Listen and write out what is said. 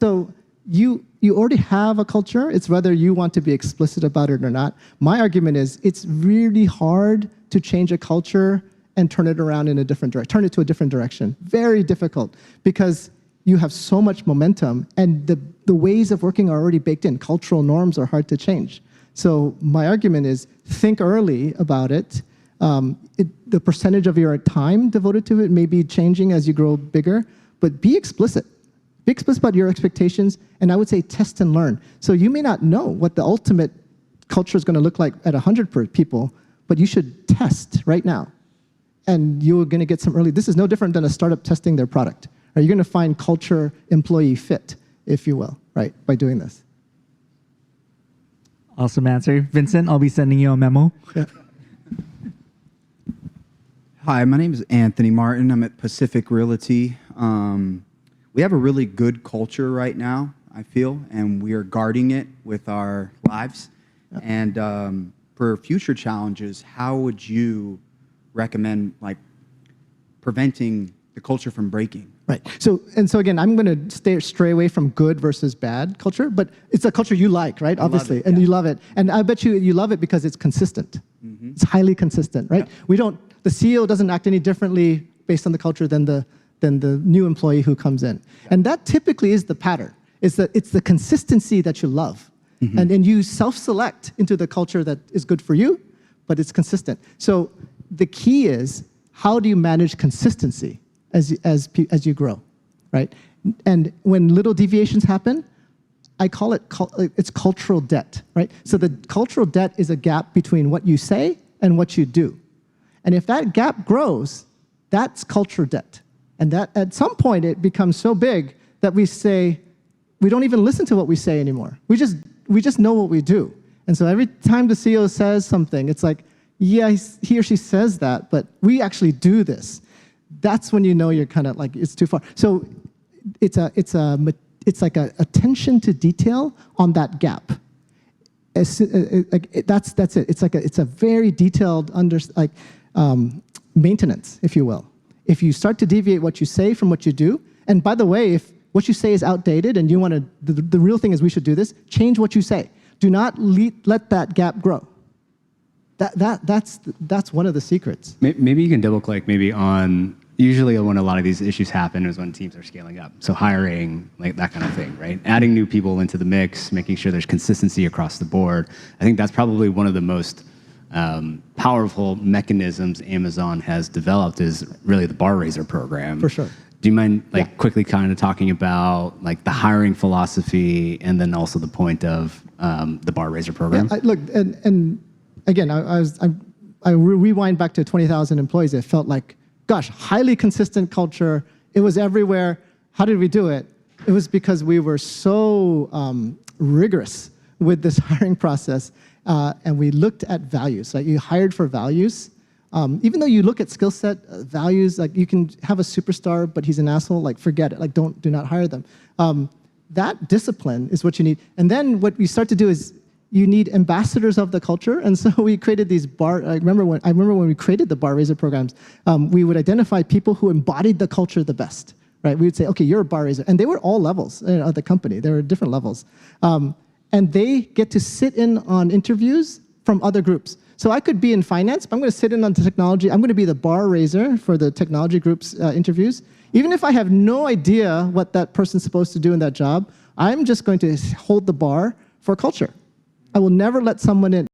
So you already have a culture. It's whether you want to be explicit about it or not. My argument is it's really hard to change a culture and turn it around in a different direction, turn it to a different direction. Very difficult because you have so much momentum and the ways of working are already baked in. Cultural norms are hard to change. So my argument is think early about it. The percentage of your time devoted to it may be changing as you grow bigger, but be explicit. Be explicit about your expectations, and I would say test and learn. So you may not know what the ultimate culture is going to look like at 100 people, but you should test right now. And you're going to get some early, this is no different than a startup testing their product. You're going to find culture employee fit, if you will, right, by doing this. Awesome answer. Vincent, I'll be sending you a memo. Yeah. Hi, my name is Anthony Martin. I'm at Pacific Realty. We have a really good culture right now, I feel, and we are guarding it with our lives. Yep. And for future challenges, how would you recommend preventing the culture from breaking? Right. So again, I'm going to stray away from good versus bad culture, but it's a culture you like, right? Obviously, it, and yeah. you love it. And I bet you love it because it's consistent. Mm-hmm. It's highly consistent, right? Yeah. The CEO doesn't act any differently based on the culture than the new employee who comes in. Yeah. And that typically is the pattern. It's the consistency that you love. Mm-hmm. And then you self-select into the culture that is good for you, but it's consistent. So the key is, how do you manage consistency as you grow, right? And when little deviations happen, I call it, it's cultural debt, right? So the cultural debt is a gap between what you say and what you do. And if that gap grows, that's culture debt. And that at some point it becomes so big that we say, we don't even listen to what we say anymore. We just know what we do. And so every time the CEO says something, it's like, yeah, he or she says that, but we actually do this. That's when you know you're kind of like, it's too far. So it's like a attention to detail on that gap. That's it. It's a very detailed maintenance, if you will. If you start to deviate what you say from what you do, and by the way, if what you say is outdated and you want to, the real thing is we should do this, change what you say. Do not let that gap grow. That's one of the secrets. Maybe you can double click maybe on, usually when a lot of these issues happen is when teams are scaling up. So hiring, like that kind of thing, right? Adding new people into the mix, making sure there's consistency across the board. I think that's probably one of the most powerful mechanisms Amazon has developed is really the bar raiser program. For sure. Do you mind quickly kind of talking about the hiring philosophy and then also the point of the bar raiser program? Yeah, look, and again, I rewind back to 20,000 employees. It felt like, gosh, highly consistent culture. It was everywhere. How did we do it? It was because we were so rigorous with this hiring process, and we looked at values. Like you hired for values. Even though you look at skill set, values, like you can have a superstar, but he's an asshole, like forget it, like do not hire them. That discipline is what you need. And then what we start to do is you need ambassadors of the culture, and so we created these I remember when we created the bar raiser programs, we would identify people who embodied the culture the best, right? We would say, okay, you're a bar raiser, and they were all levels of the company. There were different levels, and they get to sit in on interviews from other groups. So I could be in finance, but I'm going to sit in on technology. I'm going to be the bar raiser for the technology group's interviews. Even if I have no idea what that person's supposed to do in that job, I'm just going to hold the bar for culture. I will never let someone in